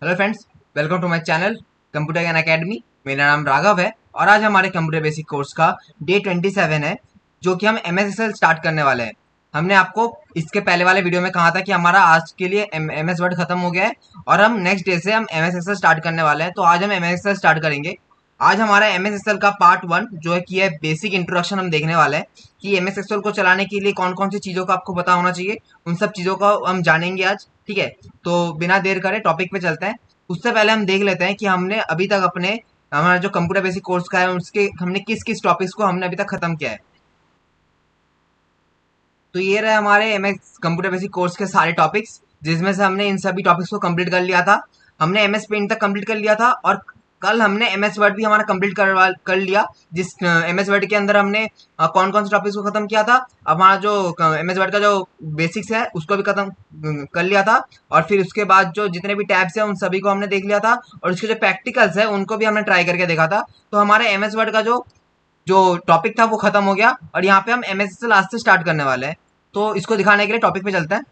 Hello friends, welcome to my channel computer Gyan academy. मेरा नाम राघव है और आज हमारे कंप्यूटर बेसिक कोर्स का डे 27 है, जो कि हम एमएस एक्सेल स्टार्ट करने वाले हैं। हमने आपको इसके पहले वाले वीडियो में कहा था कि हमारा आज के लिए एमएस वर्ड खत्म हो गया है और हम नेक्स्ट डे से हम एमएस एक्सेल स्टार्ट करने वाले हैं। तो आज हम एमएस एक्सेल स्टार्ट करेंगे। आज हमारा एमएस एक्सेल का पार्ट 1 जो है कि है बेसिक इंट्रोडक्शन, हम देखने वाले हैं कि एमएस एक्सेल को चलाने के लिए कौन कौन सी चीज़ों का आपको पता होना चाहिए। उन सब चीज़ों का हम जानेंगे आज। ठीक है, तो बिना देर करे टॉपिक पे चलते हैं। उससे पहले हम देख लेते हैं कि हमने अभी तक अपने हमारा जो कंप्यूटर बेसिक कोर्स का है उसके हमने किस किस टॉपिक्स को हमने अभी तक खत्म किया है। तो ये रहे हमारे एमएस कंप्यूटर बेसिक कोर्स के सारे टॉपिक्स, जिसमें से हमने इन सभी टॉपिक्स को कंप्लीट कर लिया था। हमने एमएस पेंट तक कंप्लीट कर लिया था और कल हमने एमएस वर्ड भी हमारा कंप्लीट कर लिया। जिस एमएस वर्ड के अंदर हमने कौन कौन से टॉपिक्स को खत्म किया था। अब हमारा जो एमएस वर्ड का जो बेसिक्स है उसको भी खत्म कर लिया था। और फिर उसके बाद जो जितने भी टैब्स हैं उन सभी को हमने देख लिया था और उसके जो प्रैक्टिकल्स है उनको भी हमने ट्राई करके देखा था। तो हमारे एमएस वर्ड का जो जो टॉपिक था वो खत्म हो गया और यहाँ पे हम एमएस एक्सेल आज से स्टार्ट करने वाले हैं। तो इसको दिखाने के लिए टॉपिक पे चलते हैं।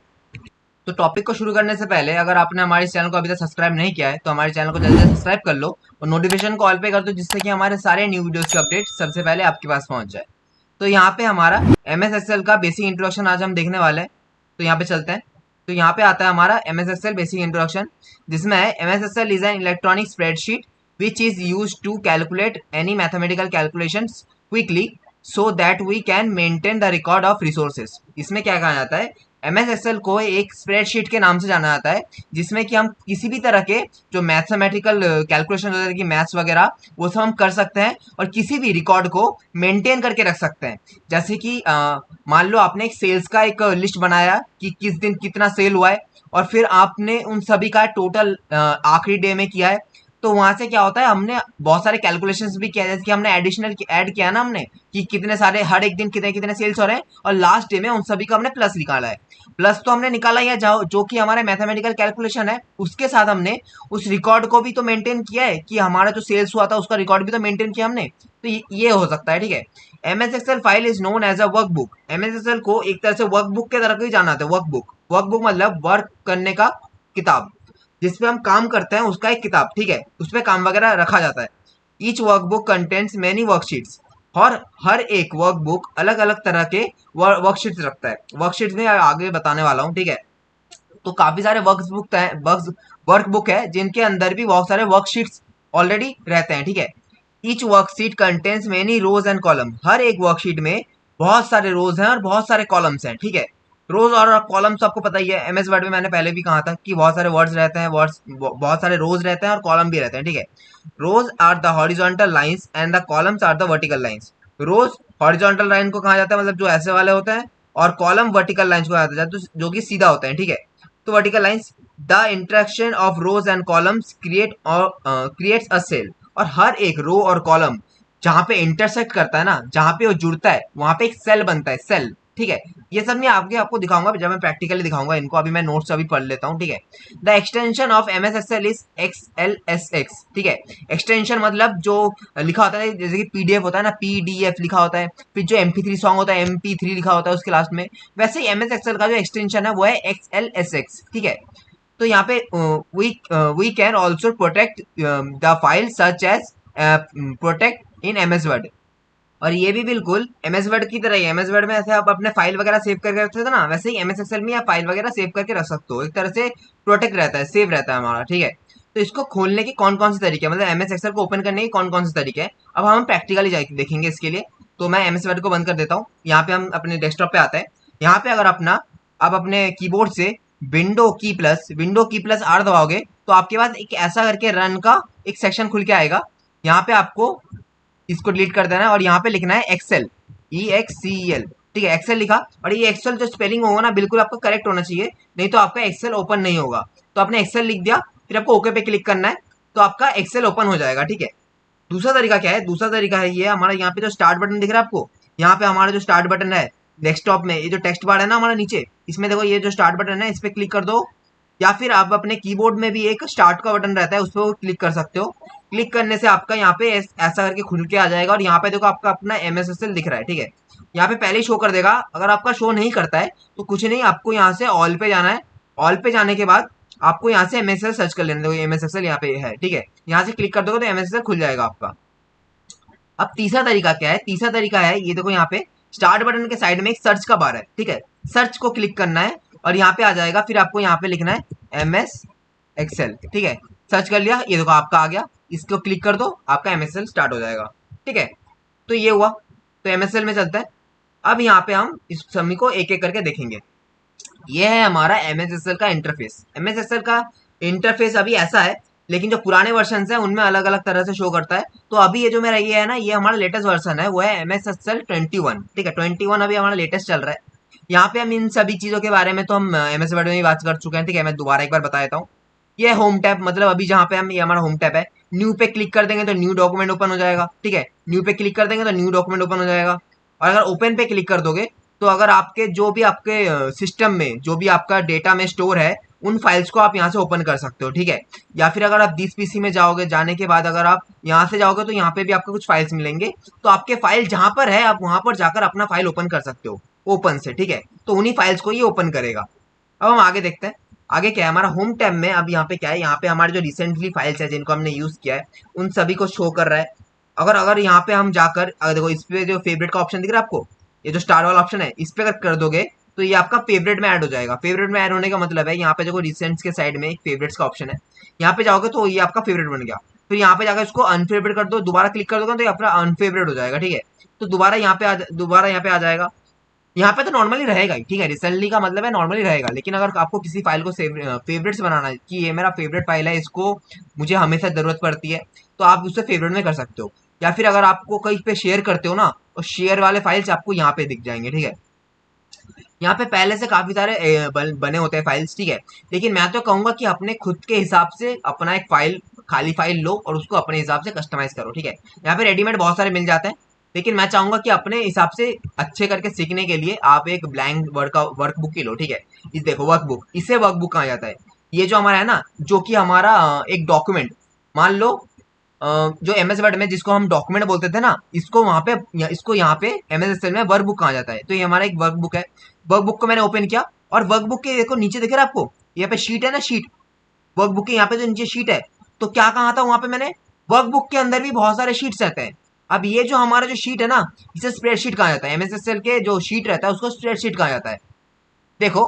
तो टॉपिक को शुरू करने से पहले अगर आपने हमारे चैनल को अभी तक सब्सक्राइब नहीं किया है तो हमारे चैनल को जल्दी से सब्सक्राइब कर लो और नोटिफिकेशन को ऑल पे कर दो, जिससे कि हमारे सारे न्यू वीडियोस के अपडेट सबसे पहले आपके पास पहुंच जाए। तो यहाँ पे हमारा एमएस एक्सेल का बेसिक इंट्रोडक्शन आज हम देखने वाले हैं। तो यहाँ पे चलते हैं। तो यहाँ पे आता है हमारा एमएस एक्सेल बेसिक इंट्रोडक्शन, जिसमें है MS Excel is an electronic spreadsheet which is used to calculate any mathematical calculations quickly so that we can maintain the record of resources। इसमें क्या कहा जाता है, एमएस एक्सेल को एक स्प्रेडशीट के नाम से जाना जाता है, जिसमें कि हम किसी भी तरह के जो मैथमेटिकल कैलकुलेशन वगैरह की मैथ्स वगैरह वो सब हम कर सकते हैं और किसी भी रिकॉर्ड को मेंटेन करके रख सकते हैं। जैसे कि मान लो आपने एक सेल्स का एक लिस्ट बनाया कि किस दिन कितना सेल हुआ है और फिर आपने उन सभी का टोटल आखिरी डे में किया है। तो वहां से क्या होता है, हमने बहुत सारे कैलकुलेशंस भी किया, जैसे कि हमने एडिशनल ऐड किया ना हमने कि कितने सारे हर एक दिन कितने कितने सेल्स हो रहे हैं और लास्ट डे में उन सभी का हमने प्लस निकाला है। प्लस तो हमने निकाला ही है जो कि हमारे मैथमेटिकल कैलकुलेशन है, उसके साथ हमने उस रिकॉर्ड को भी तो मेंटेन किया है कि हमारा जो सेल्स हुआ था उसका रिकॉर्ड भी तो मेंटेन किया हमने। तो ये हो सकता है। ठीक है, MS Excel file is known as a workbook. MS Excel को एक तरह से वर्कबुक के तरह ही जाना जाता है। वर्कबुक मतलब वर्क करने का किताब, जिसपे हम काम करते हैं उसका एक किताब। ठीक है, उसपे काम वगैरह रखा जाता है। Each workbook contents many worksheets, और हर एक वर्कबुक अलग अलग तरह के वर्कशीट्स रखता है। वर्कशीट्स में आगे बताने वाला हूँ। ठीक है, तो काफी सारे वर्कबुक है जिनके अंदर भी बहुत सारे वर्कशीट्स ऑलरेडी रहते हैं। ठीक है, each worksheet contains many rows and column. हर एक वर्कशीट में बहुत सारे रोज हैं और बहुत सारे कॉलम्स हैं। ठीक है, रोज और कॉलम्स आपको पता ही है, एमएस वर्ड में मैंने पहले भी कहा था कि बहुत सारे वर्ड्स रहते हैं, वर्ड्स बहुत सारे रोज रहते हैं और कॉलम भी रहते हैं। ठीक है, rows are the horizontal lines and the columns are the vertical lines. Rows horizontal line को कहा जाता है, मतलब जो ऐसे वाले होते हैं, और कॉलम वर्टिकल लाइंस को कहा जाता है जो कि सीधा होता है। ठीक है, तो vertical lines, the interaction of rows and columns creates a cell. और हर एक रो और कॉलम जहां पे इंटरसेक्ट करता है ना, जहां पे वो जुड़ता है वहां पे एक सेल बनता है, सेल। ठीक है, ये सब मैं आगे आपको दिखाऊंगा जब मैं प्रैक्टिकली दिखाऊंगा इनको। अभी मैं नोट्स अभी पढ़ लेता हूँ। ठीक है, the extension of M S XL is XLSX। ठीक है, एक्सटेंशन मतलब जो लिखा होता है, जैसे कि पीडीएफ होता है ना, PDF लिखा होता है, फिर जो MP3 सॉन्ग होता है MP3 लिखा होता है उसके लास्ट में, वैसे ही एमएस एक्सएल का जो एक्सटेंशन है वो है XLSX। ठीक है, तो यहाँ पे we can also protect the file such as protect in MS Word. और ये भी बिल्कुल एमएस वर्ड की तरह ही, एमएस वर्ड में ऐसे आप अपने फाइल वगैरह सेव करके रखते थे ना, वैसे ही एमएस एक्सेल में आप फाइल वगैरह सेव करके रख सकते हो। एक तरह से प्रोटेक्ट रहता है, सेव रहता है हमारा। ठीक है, तो इसको खोलने के कौन कौन से तरीके हैं, मतलब एमएस एक्सेल को ओपन करने के कौन कौन से तरीके हैं, अब हम प्रैक्टिकली देखेंगे इसके लिए। तो मैं एमएस वर्ड को बंद कर देता हूँ। यहाँ पे हम अपने डेस्कटॉप पे आते हैं। यहाँ पे अगर आप अपने कीबोर्ड से विंडो की प्लस आर दबाओगे तो आपके पास एक ऐसा करके रन का एक सेक्शन खुल के आएगा। यहाँ पे आपको इसको डिलीट कर देना है और यहाँ पे लिखना है एक्सेल, EXCEL। ठीक है, एक्सेल लिखा, और ये एक्सेल जो स्पेलिंग होगा ना बिल्कुल आपका करेक्ट होना चाहिए, नहीं तो आपका एक्सेल ओपन नहीं होगा। तो आपने एक्सेल लिख दिया, फिर आपको ओके पे क्लिक करना है, तो आपका एक्सेल ओपन हो जाएगा। ठीक है, दूसरा तरीका क्या है, दूसरा तरीका है ये हमारा, यहाँ पे जो स्टार्ट बटन दिख रहा है आपको, यहाँ पे हमारा जो स्टार्ट बटन है डेस्कटॉप में, ये जो टेक्स्ट बार है ना हमारा नीचे, इसमें देखो ये जो स्टार्ट बटन है इस पे क्लिक कर दो, या फिर आप अपने कीबोर्ड में भी एक स्टार्ट का बटन रहता है उस पर क्लिक कर सकते हो। क्लिक करने से आपका यहाँ पे ऐसा करके खुल के आ जाएगा और यहाँ पे देखो आपका अपना MSSL दिख रहा है। ठीक है, यहाँ पे पहले ही शो कर देगा। अगर आपका शो नहीं करता है तो कुछ नहीं, आपको यहाँ से ऑल पे जाना है। ऑल पे जाने के बाद आपको यहाँ से एमएस सर्च कर लेना। देखो एमएस एक्सेल यहाँ पे है, ठीक है। यहाँ से क्लिक कर दोगे तो एमएस एक्सेल खुल जाएगा आपका। अब तीसरा तरीका क्या है? तीसरा तरीका है, ये देखो यहाँ पे स्टार्ट बटन के साइड में एक सर्च का बार है, ठीक है। सर्च को क्लिक करना है और यहाँ पे आ जाएगा, फिर आपको यहाँ पे लिखना है एमएस एक्सेल, ठीक है। सर्च कर लिया, ये देखो आपका आ गया, इसको क्लिक कर दो, आपका एमएस एक्सेल स्टार्ट हो जाएगा, ठीक है। तो ये हुआ, तो एमएस एक्सेल में चलता है। अब यहाँ पे हम इस सभी को एक एक करके देखेंगे। ये है हमारा एमएस एक्सेल का इंटरफेस। एमएस एक्सेल का इंटरफेस अभी ऐसा है, लेकिन जो पुराने वर्जन है उनमें अलग अलग तरह से शो करता है। तो अभी ये जो मेरा ये है ना, ये हमारा लेटेस्ट वर्जन है, वो है एमएस एक्सेल 21, ठीक है। 21 अभी हमारा लेटेस्ट चल रहा है। यहाँ पे हम इन सभी चीजों के बारे में तो हम एमएस वर्ड में ही बात कर चुके हैं, ठीक है। मैं दोबारा एक बार बता देता हूँ। ये होम टैब, मतलब अभी जहाँ पे हम, ये हमारा होम टैब है। न्यू पे क्लिक कर देंगे तो न्यू डॉक्यूमेंट ओपन हो जाएगा, ठीक है। न्यू पे क्लिक कर देंगे तो न्यू डॉक्यूमेंट ओपन हो जाएगा। और अगर ओपन पे क्लिक कर दोगे तो अगर आपके जो भी आपके सिस्टम में जो भी आपका डेटा में स्टोर है, उन फाइल्स को आप यहाँ से ओपन कर सकते हो, ठीक है। या फिर अगर आप दिस पीसी में जाओगे, जाने के बाद अगर आप यहाँ से जाओगे तो यहाँ पे भी आपको कुछ फाइल्स मिलेंगे। तो आपके फाइल जहां पर है, आप वहां पर जाकर अपना फाइल ओपन कर सकते हो ओपन से, ठीक है। तो उन्हीं फाइल्स को ये ओपन करेगा। अब हम आगे देखते हैं, आगे क्या है हमारा होम टैब में। अब यहाँ पे क्या है, यहाँ पे हमारे जो रिसेंटली फाइल्स है जिनको हमने यूज किया है, उन सभी को शो कर रहा है। अगर अगर यहाँ पे हम जाकर, अगर देखो इस पे जो फेवरेट का ऑप्शन दिख रहा है आपको, ये जो स्टार वाला ऑप्शन है, इस पे अगर कर दोगे तो ये आपका फेवरेट में ऐड हो जाएगा। फेवरेट में ऐड होने का मतलब है, यहाँ पे देखो रिसेंट्स के साइड में एक फेवरेट्स का ऑप्शन है, यहाँ पे जाओगे तो ये आपका फेवरेट बन गया। फिर यहाँ पे जाकर इसको अनफेवरेट कर दो, दोबारा क्लिक कर दोगे तो ये अपना अनफेवरेट हो जाएगा, ठीक है। तो दोबारा यहाँ पे आ जाएगा। यहाँ पे तो नॉर्मली रहेगा ही, ठीक है। रिसेंटली का मतलब है नॉर्मली रहेगा, लेकिन अगर आपको किसी फाइल को फेवरेट्स बनाना है कि ये मेरा फेवरेट फाइल है, इसको मुझे हमेशा जरूरत पड़ती है, तो आप उससे फेवरेट में कर सकते हो। या फिर अगर आपको कहीं पे शेयर करते हो ना, तो शेयर वाले फाइल्स आपको यहाँ पे दिख जाएंगे, ठीक है। यहाँ पे पहले से काफी सारे बने होते हैं फाइल्स, ठीक है। लेकिन मैं तो कहूंगा कि अपने खुद के हिसाब से अपना एक फाइल, खाली फाइल लो और उसको अपने हिसाब से कस्टमाइज करो, ठीक है। यहाँ पे रेडीमेड बहुत सारे मिल जाते हैं, लेकिन मैं चाहूंगा कि अपने हिसाब से अच्छे करके सीखने के लिए आप एक ब्लैंक वर्कबुक ही लो, ठीक है। इस देखो वर्कबुक, इसे वर्कबुक कहा जाता है। ये जो हमारा है ना, जो कि हमारा एक डॉक्यूमेंट, मान लो जो एमएस वर्ड में जिसको हम डॉक्यूमेंट बोलते थे ना, इसको वहां पे, इसको यहाँ पे एमएस एक्सेल में वर्कबुक कहा जाता है। तो ये हमारा एक वर्कबुक है। वर्कबुक को मैंने ओपन किया और वर्कबुक के देखो नीचे दिख रहा है आपको, यहाँ पे शीट है ना, शीट, वर्कबुक के यहाँ पे जो नीचे शीट है, तो क्या कहा था वहां पे मैंने, वर्कबुक के अंदर भी बहुत सारे शीट्स रहते हैं। अब ये जो हमारा जो शीट है ना, इसे स्प्रेडशीट कहा जाता है। एमएस एक्सेल के जो शीट रहता है उसको स्प्रेडशीट कहा जाता है। देखो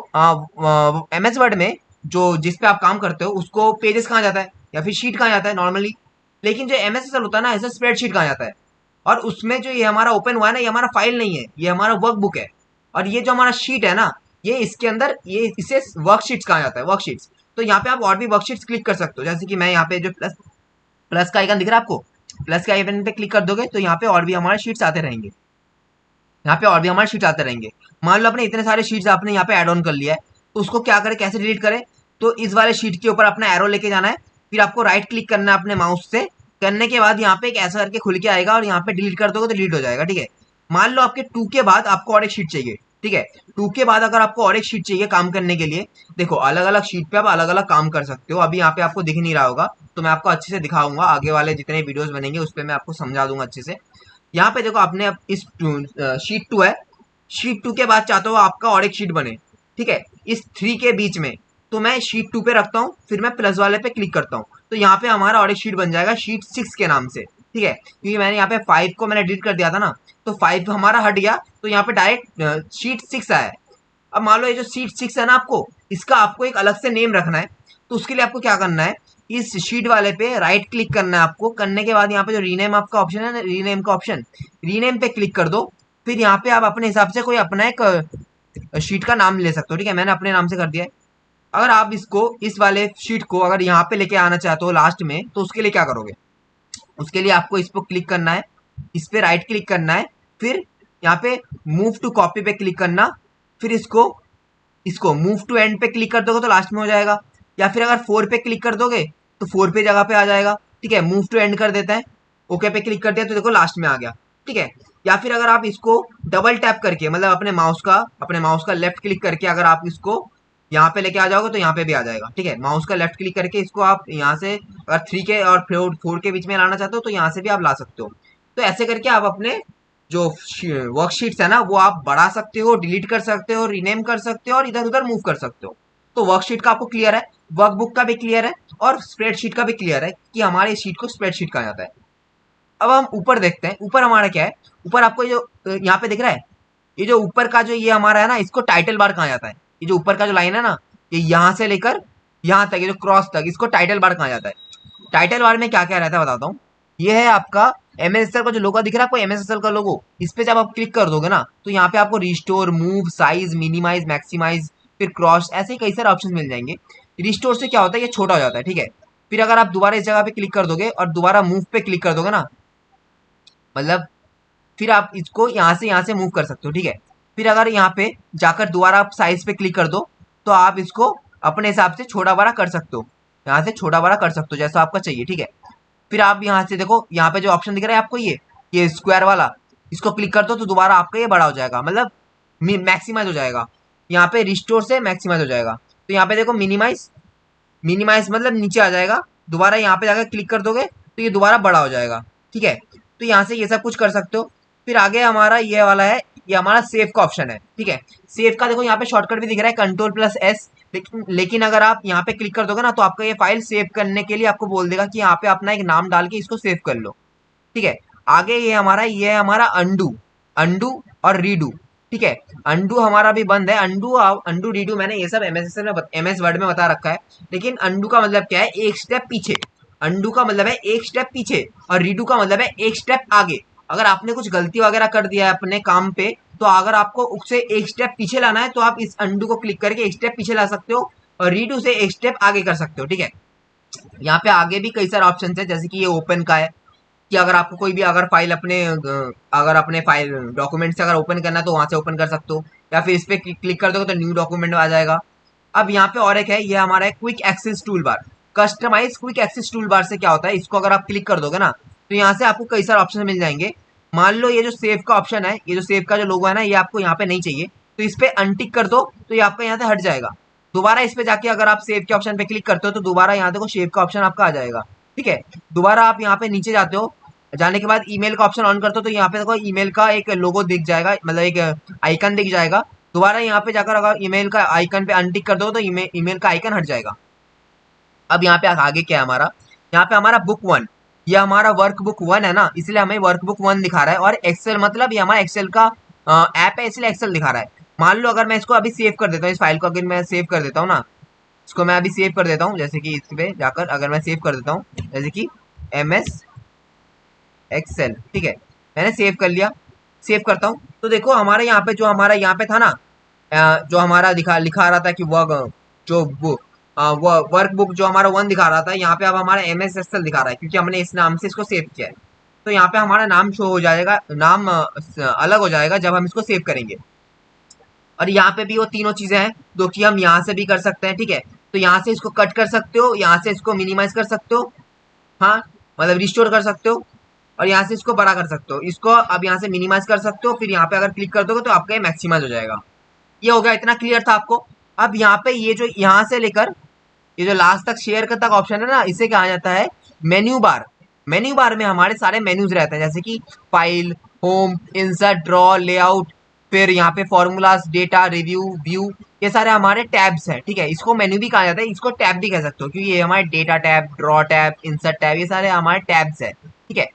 एमएस वर्ड में जो जिस पे आप काम करते हो उसको पेजेस कहा जाता है या फिर शीट कहा जाता है नॉर्मली। लेकिन जो एमएस एक्सेल होता है ना, इसे स्प्रेडशीट कहा जाता है। और उसमें जो ये हमारा ओपन हुआ है ना, ये हमारा फाइल नहीं है, ये हमारा वर्कबुक है। और ये जो हमारा शीट है ना, ये इसके अंदर, ये इसे वर्कशीट्स कहा जाता है, वर्कशीट्स। तो यहाँ पे आप और भी वर्कशीट्स क्लिक कर सकते हो, जैसे कि मैं यहाँ पे जो प्लस प्लस का आइकन दिख रहा है आपको, प्लस के आइकन पे क्लिक कर दोगे तो यहाँ पे और भी हमारे शीट्स आते रहेंगे। यहाँ पे और भी हमारे शीट आते रहेंगे। मान लो अपने इतने सारे शीट्स आपने यहाँ पे ऐड ऑन कर लिया है, तो उसको क्या करें, कैसे डिलीट करें? तो इस वाले शीट के ऊपर अपना एरो लेके जाना है, फिर आपको राइट क्लिक करना है अपने माउस से। करने के बाद यहाँ पे एक ऐसा करके खुल के आएगा और यहाँ पे डिलीट कर दोगे तो डिलीट हो जाएगा, ठीक है। मान लो आपके 2 के बाद आपको और एक शीट चाहिए, ठीक है। 2 के बाद अगर आपको और एक शीट चाहिए काम करने के लिए, देखो अलग अलग शीट पे आप अलग अलग काम कर सकते हो। अभी यहाँ पे आपको दिख नहीं रहा होगा, तो मैं आपको अच्छे से दिखाऊंगा, आगे वाले जितने वीडियोस बनेंगे उस पर मैं आपको समझा दूंगा अच्छे से। यहाँ पे देखो आपने अब इस शीट 2 है, शीट 2 के बाद चाहते हो आपका और एक शीट बने, ठीक है, इस 3 के बीच में। तो मैं शीट 2 पे रखता हूँ, फिर मैं प्लस वाले पे क्लिक करता हूँ, तो यहाँ पे हमारा और एक शीट बन जाएगा शीट 6 के नाम से, ठीक है। क्योंकि मैंने यहाँ पे 5 को मैंने डिलीट कर दिया था ना, तो 5 हमारा हट गया, तो यहाँ पे डायरेक्ट शीट 6 आया है। अब मान लो ये जो शीट 6 है ना, आपको इसका आपको एक अलग से नेम रखना है। तो उसके लिए आपको क्या करना है, इस शीट वाले पे राइट क्लिक करना है आपको। करने के बाद यहाँ पे जो रीनेम आपका ऑप्शन है ना, रीनेम का ऑप्शन, रीनेम पे क्लिक कर दो। फिर यहाँ पे आप अपने हिसाब से कोई अपना एक शीट का नाम ले सकते हो, ठीक है। मैंने अपने नाम से कर दिया है। अगर आप इसको, इस वाले शीट को अगर यहाँ पे लेके आना चाहते हो लास्ट में, तो उसके लिए क्या करोगे, उसके लिए आपको इस पर क्लिक करना है, इस पे राइट क्लिक करना है, फिर यहाँ पे मूव टू कॉपी पे क्लिक करना, फिर इसको इसको मूव टू एंड पे क्लिक कर दोगे तो लास्ट में हो जाएगा। या फिर अगर 4 पे क्लिक कर दोगे तो 4 पे जगह पे आ जाएगा, ठीक है। मूव टू एंड कर देते हैं, ओके पे क्लिक कर दिया तो देखो लास्ट में आ गया, ठीक है। या फिर अगर आप इसको डबल टैप करके, मतलब अपने माउस का लेफ्ट क्लिक करके अगर आप इसको यहाँ पे लेके आ जाओगे तो यहाँ पे भी आ जाएगा, ठीक है। माउस का लेफ्ट क्लिक करके इसको आप यहाँ से अगर 3 के और 4 के बीच में लाना चाहते हो तो यहाँ से भी आप ला सकते हो। तो ऐसे करके आप अपने जो वर्कशीट्स है ना, वो आप बढ़ा सकते हो, डिलीट कर सकते हो, रीनेम कर सकते हो और इधर उधर मूव कर सकते हो। तो वर्कशीट का आपको क्लियर है, वर्कबुक का भी क्लियर है और स्प्रेडशीट का भी क्लियर है कि हमारे शीट को स्प्रेडशीट कहा जाता है। अब हम ऊपर देखते हैं, ऊपर हमारा क्या है। ऊपर आपको जो यहाँ पे दिख रहा है, ये जो ऊपर का जो ये हमारा है ना, इसको टाइटल बार कहा जाता है। ये जो ऊपर का जो लाइन है ना, ये यहाँ से लेकर यहाँ तक, ये जो क्रॉस तक, इसको टाइटल बार कहा जाता है। टाइटल बार में क्या क्या रहता है बताता हूँ। ये है आपका एमएसएसएल का जो लोगो दिख रहा है आपको, एमएसएसएल का लोगो, इस पे जब आप क्लिक कर दोगे ना, तो यहाँ पे आपको restore, move, size, minimize, maximize, फिर क्रॉस, ऐसे कई सारे ऑप्शन मिल जाएंगे। रिस्टोर से क्या होता है, ये छोटा हो जाता है, ठीक है। फिर अगर आप दोबारा इस जगह पे क्लिक कर दोगे और दोबारा मूव पे क्लिक कर दोगे ना, मतलब फिर आप इसको यहाँ से मूव कर सकते हो, ठीक है। फिर अगर यहाँ पे जाकर दोबारा आप साइज पे क्लिक कर दो, तो आप इसको अपने हिसाब से छोटा बड़ा कर सकते हो, यहाँ से छोटा बड़ा कर सकते हो जैसा आपका चाहिए, ठीक है। फिर आप यहाँ से देखो, यहाँ पे जो ऑप्शन दिख रहा है आपको, ये स्क्वायर वाला, इसको क्लिक कर दो तो दोबारा आपका ये बड़ा हो जाएगा, मतलब मैक्सिमाइज हो जाएगा। यहाँ पे रिस्टोर से मैक्सिमाइज हो जाएगा। तो यहाँ पे देखो मिनिमाइज, मिनिमाइज मतलब नीचे आ जाएगा, दोबारा यहाँ पे जाकर क्लिक कर दोगे तो ये दोबारा बड़ा हो जाएगा, ठीक है। तो यहाँ से ये सब कुछ कर सकते हो। फिर आगे हमारा ये वाला है, ये हमारा सेव का ऑप्शन है, ठीक है। सेव का देखो यहाँ पे शॉर्टकट भी दिख रहा है, कंट्रोल+S। लेकिन अगर आप यहाँ पे क्लिक कर दोगे ना, तो आपका ये फाइल सेव करने के लिए आपको बोल देगा कि यहाँ पे अपना एक नाम डाल के इसको सेव कर लो, ठीक है। आगे ये है हमारा अंडू, अंडू और रीडू, ठीक है। अंडू हमारा भी बंद है, अंडू अंडू रीडू मैंने ये सब एमएसएसएल में एमएस वर्ड में बता रखा है। लेकिन अंडू का मतलब क्या है, एक स्टेप पीछे। अंडू का मतलब है एक स्टेप पीछे और रीडू का मतलब है एक स्टेप आगे। अगर आपने कुछ गलती वगैरह कर दिया है अपने काम पे, तो अगर आपको उससे एक स्टेप पीछे लाना है तो आप इस अंडू को क्लिक करके एक स्टेप पीछे ला सकते हो और रीडू से एक स्टेप आगे कर सकते हो, ठीक है। यहाँ पे आगे भी कई सारे ऑप्शन है, जैसे कि ये ओपन का है कि अगर आपको कोई भी अगर फाइल अगर अपने फाइल डॉक्यूमेंट से अगर ओपन करना है तो वहां से ओपन कर सकते हो, या फिर इस पे क्लिक कर दोगे तो न्यू डॉक्यूमेंट आ जाएगा। अब यहाँ पे और एक है, ये हमारा है quick access tool bar. Customize quick access tool bar से क्या होता है, इसको अगर आप क्लिक कर दोगे ना, तो यहाँ से आपको कई सारे ऑप्शन मिल जाएंगे। मान लो ये जो सेव का ऑप्शन है, ये जो सेव का जो लोगो है ना, ये आपको यहाँ पे नहीं चाहिए, तो इस पे अनटिक कर दो तो ये आपका यहाँ से हट जाएगा। दोबारा इस पे जाके अगर आप सेव के ऑप्शन पे क्लिक करते हो तो दोबारा यहाँ देखो सेव का ऑप्शन आपका आ जाएगा, ठीक है। दोबारा आप यहाँ पे नीचे जाते हो, जाने के बाद ईमेल का ऑप्शन ऑन करते हो तो यहाँ पे देखो ईमेल का एक लोगो दिख जाएगा, मतलब एक आइकन दिख जाएगा। दोबारा यहाँ पे जाकर अगर ईमेल का आइकन पे अनटिक कर दो तो ईमेल का आइकन हट जाएगा। अब यहाँ पे आगे क्या है हमारा, यहाँ पे हमारा बुक 1, ये हमारा वर्कबुक 1 है ना, इसलिए हमें वर्कबुक 1 दिखा रहा है। और एक्सेल मतलब ये हमारा एक्सेल का ऐप है, इसलिए एक्सेल दिखा रहा है। मान लो अगर मैं इसको अभी सेव कर देता हूँ, इस फाइल को अगर मैं सेव कर देता हूँ ना, इसको मैं अभी सेव कर देता हूँ, जैसे कि इस पे जाकर अगर मैं सेव कर देता हूँ, जैसे कि MS एक्सेल, ठीक है, मैंने सेव कर लिया। सेव करता हूँ तो देखो हमारे यहाँ पे जो हमारा यहाँ पे था ना, जो हमारा लिखा रहा था कि वर्क जो वर्कबुक जो हमारा 1 दिखा रहा था, यहाँ पे अब हमारा MS एक्सेल दिखा रहा है, क्योंकि हमने इस नाम से इसको सेव किया है। तो यहाँ पे हमारा नाम शो हो जाएगा, नाम अलग हो जाएगा जब हम इसको सेव करेंगे। और यहाँ पे भी वो तीनों चीजें हैं जो कि हम यहाँ से भी कर सकते हैं, ठीक है। तो यहाँ से इसको कट कर सकते हो, यहाँ से इसको मिनिमाइज कर सकते हो, हाँ, मतलब रिस्टोर कर सकते हो, और यहाँ से इसको बड़ा कर सकते हो। इसको अब यहाँ से मिनिमाइज कर सकते हो, फिर यहाँ पे अगर क्लिक कर दोगे तो आपका ये मैक्सिमाइज हो जाएगा। ये हो गया, इतना क्लियर था आपको। अब यहाँ पे ये जो यहाँ से लेकर ये जो लास्ट तक शेयर का तक ऑप्शन है ना, इसे कहा जाता है मेन्यू बार। मेन्यू बार में हमारे सारे मेन्यूज रहते हैं, जैसे कि file, home, insert, draw, layout, फिर यहाँ पे फॉर्मूलाज, डेटा, रिव्यू, व्यू, ये सारे हमारे टैब्स हैं, ठीक है। इसको मेन्यू भी कहा जाता है, इसको टैब भी कह सकते हो, क्योंकि ये हमारे data tab, draw tab, insert tab, ये सारे हमारे टैब्स हैं, ठीक है।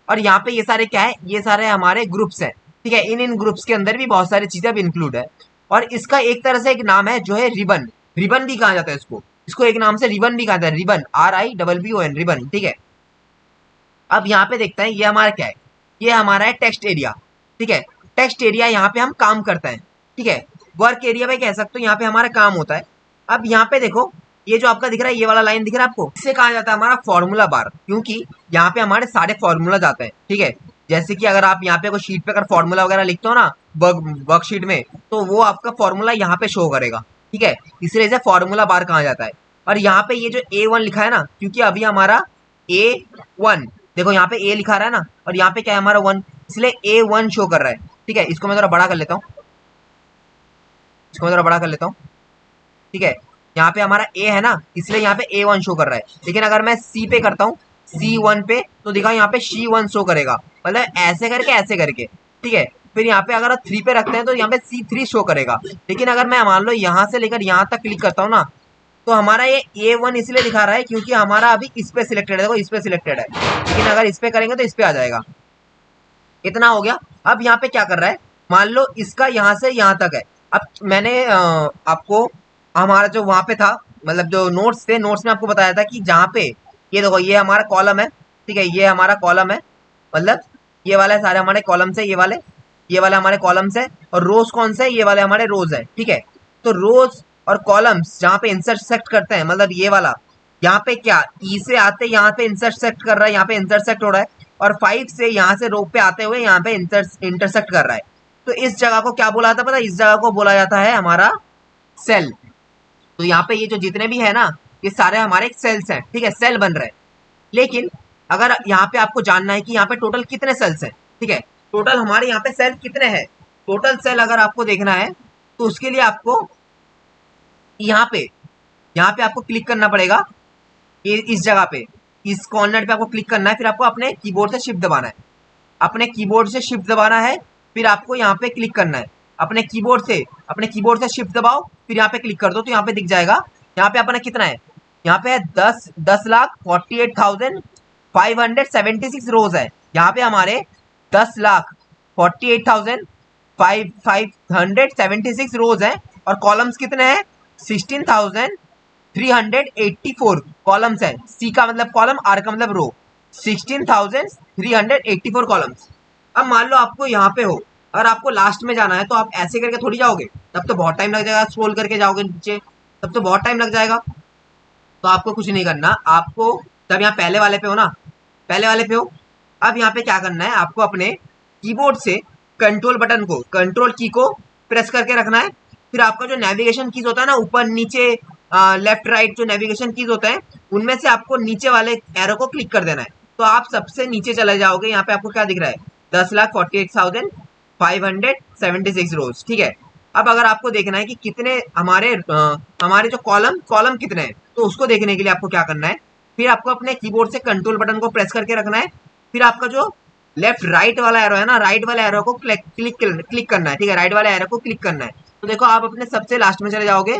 और यहाँ पे ये सारे क्या है, ये सारे हमारे ग्रुप्स हैं, ठीक है। इन ग्रुप्स के अंदर भी बहुत सारी चीजें अब इंक्लूड है। और इसका एक तरह से एक नाम है जो है रिबन, रिबन भी कहा जाता है इसको, इसको एक नाम से रिबन भी कहा जाता है, रिबन, RIBBON, रिबन, ठीक है। अब यहाँ पे देखते हैं ये हमारा क्या है, ये हमारा है टेक्स्ट एरिया, ठीक है। टेक्स्ट एरिया यहाँ पे हम काम करते हैं, ठीक है। वर्क एरिया पे कह सकते हो, यहाँ पे हमारा काम होता है। अब यहाँ पे देखो, ये जो आपका दिख रहा है, ये वाला लाइन दिख रहा है आपको, इससे कहा जाता है हमारा फॉर्मूला बार, क्योंकि यहाँ पे हमारे सारे फॉर्मूला जाते हैं, ठीक है। जैसे कि अगर आप यहाँ पे कोई शीट पे अगर फॉर्मूला वगैरह लिखते हो ना वर्कशीट में, तो वो आपका फॉर्मूला यहाँ पे शो करेगा, ठीक है। इसलिए इसे फॉर्मूला बार कहा जाता है। और यहाँ पे ये जो A1 लिखा है ना, क्योंकि अभी हमारा A1, देखो यहाँ पे A लिखा रहा है ना, और यहाँ पे क्या है हमारा 1, इसलिए A1 शो कर रहा है, ठीक है। इसको मैं थोड़ा बड़ा कर लेता हूँ, इसको मैं थोड़ा बड़ा कर लेता हूँ, ठीक है। यहाँ पे हमारा A है ना, इसलिए यहाँ पे A1 शो कर रहा है। लेकिन अगर मैं C पे करता हूँ, C1 पे, तो दिखा यहाँ पे C1 शो करेगा, मतलब ऐसे करके, ठीक है। फिर यहाँ पे अगर आप 3 पे रखते हैं तो यहाँ पे C3 शो करेगा। लेकिन अगर मैं मान लो यहाँ से लेकर यहाँ तक क्लिक करता हूँ ना, तो हमारा ये A1 इसलिए दिखा रहा है क्योंकि हमारा अभी इस पे सिलेक्टेड है। देखो इस पे सिलेक्टेड है, लेकिन अगर इस पे करेंगे तो इस पे आ जाएगा। इतना हो गया। अब यहाँ पे क्या कर रहा है, मान लो इसका यहाँ से यहाँ तक है। अब मैंने आपको हमारा जो वहां पे था, मतलब जो नोट्स थे, नोट्स में आपको बताया था कि जहाँ पे ये देखो ये हमारा कॉलम है, ठीक है, ये हमारा कॉलम है, मतलब ये वाले सारे हमारे कॉलम्स है, ये वाले हमारे कॉलम्स है, और रोज कौन से है, ये वाले हमारे रोज है, ठीक है। तो रोज और कॉलम्स जहाँ पे इंटरसेक्ट करते हैं, मतलब ये वाला यहाँ पे क्या ई से आते यहाँ पे इंटरसेक्ट कर रहा है, यहाँ पे इंटरसेक्ट हो रहा है, और 5 से यहाँ से रो पे आते हुए यहाँ पे इंटरसेक्ट कर रहा है। तो इस जगह को क्या बोला जाता है पता है? इस जगह को बोला जाता है हमारा सेल। तो यहाँ पे ये जो जितने भी है ना, ये सारे हमारे सेल्स हैं, ठीक है, सेल बन रहे हैं। लेकिन अगर यहाँ पे आपको जानना है कि यहाँ पे टोटल कितने सेल्स हैं, ठीक है, टोटल हमारे यहाँ पे सेल कितने हैं, टोटल सेल अगर आपको देखना है तो उसके लिए आपको यहाँ पे आपको क्लिक करना पड़ेगा। ये इस जगह पे, इस कॉर्नर पे आपको क्लिक करना है, फिर आपको अपने कीबोर्ड से शिफ्ट दबाना है, अपने कीबोर्ड से शिफ्ट दबाना है, फिर आपको यहाँ पे क्लिक करना है, अपने कीबोर्ड से शिफ्ट दबाओ, फिर यहाँ पे क्लिक कर दो, तो यहाँ पे दिख जाएगा। यहाँ पे अपना कितना है, यहाँ पे है 10,48,576 रोज है। यहाँ पे हमारे 10,48,576 रोज है, और कॉलम्स कितने हैं, 16,384 कॉलम्स है। सी का मतलब कॉलम, आर का मतलब रो, 16,384 कॉलम्स। अब मान लो आपको यहाँ पे हो, अगर आपको लास्ट में जाना है तो आप ऐसे करके थोड़ी जाओगे, तब तो बहुत टाइम लग जाएगा, स्क्रॉल करके जाओगे नीचे, तब तो बहुत टाइम लग जाएगा। तो आपको कुछ नहीं करना, आपको तब यहाँ पहले वाले पे हो ना, पहले वाले पे हो। अब यहाँ पे क्या करना है, आपको अपने कीबोर्ड से कंट्रोल की को प्रेस करके रखना है। फिर आपका जो नेविगेशन कीज होता है ना, ऊपर नीचे लेफ्ट राइट जो नेविगेशन कीज होते हैं, उनमें से आपको नीचे वाले एरो को क्लिक कर देना है। तो आप सबसे नीचे चले जाओगे, यहाँ पे आपको क्या दिख रहा है, 10,48,576 रोज, ठीक है। अब अगर आपको देखना है कि कितने हमारे जो कॉलम कितने हैं, तो उसको देखने के लिए आपको क्या करना है, फिर आपको अपने कीबोर्ड से कंट्रोल बटन को प्रेस करके रखना है। फिर आपका जो लेफ्ट राइट वाला एरो है ना, राइट वाले एरो को क्लिक करना है, ठीक है, राइट वाले एरो को क्लिक करना है। तो देखो आप अपने सबसे लास्ट में चले जाओगे,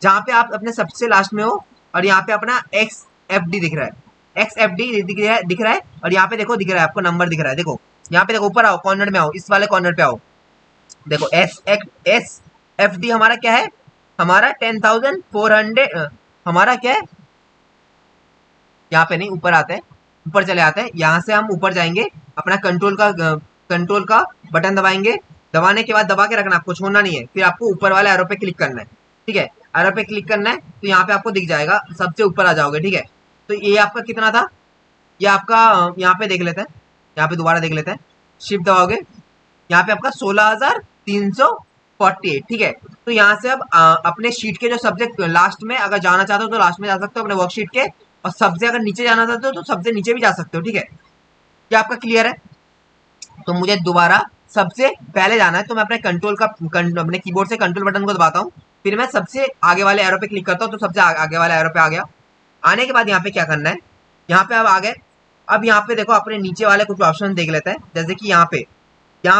जहाँ पे आप अपने सबसे लास्ट में हो, और यहाँ पे अपना XFD दिख रहा है, XFD दिख रहा है, और यहाँ पे देखो दिख रहा है आपको नंबर दिख रहा है। देखो यहाँ पे देखो, ऊपर आओ, कॉर्नर में आओ, इस वाले कॉर्नर पे आओ, देखो SFD हमारा क्या है, हमारा 10,400 हमारा क्या है, यहाँ पे नहीं, ऊपर आते हैं, ऊपर चले आते हैं, यहाँ से हम ऊपर जाएंगे, अपना कंट्रोल का बटन दबाएंगे, दबाने के बाद दबा के रखना, आपको छोड़ना नहीं है। फिर आपको ऊपर वाले एरो पे क्लिक करना है, ठीक है, एरो पे क्लिक करना है, तो यहाँ पे आपको दिख जाएगा, सबसे ऊपर आ जाओगे, ठीक है। तो ये आपका कितना था, ये आपका यहाँ पे देख लेते हैं, यहाँ पे दोबारा देख लेते हैं, शिफ्ट दबाओगे, यहाँ पे आपका 16,348, ठीक है। तो यहाँ से अब अपने शीट के जो सब्जेक्ट लास्ट में अगर जाना चाहते हो तो लास्ट में जा सकते हो अपने वर्कशीट के, और सबसे अगर नीचे जाना चाहते हो तो सबसे नीचे भी जा सकते हो, ठीक है। क्या आपका क्लियर है? तो मुझे दोबारा सबसे पहले जाना है, तो मैं अपने अपने कीबोर्ड से कंट्रोल बटन को दबाता हूँ, फिर मैं सबसे आगे वाले एरो पे क्लिक करता हूँ, तो सबसे आगे वाले एरो पे आ गया। आने के बाद यहाँ पे क्या करना है, यहाँ पे अब आ गए। अब यहाँ पे देखो अपने नीचे वाले कुछ ऑप्शन देख लेते हैं, जैसे कि यहाँ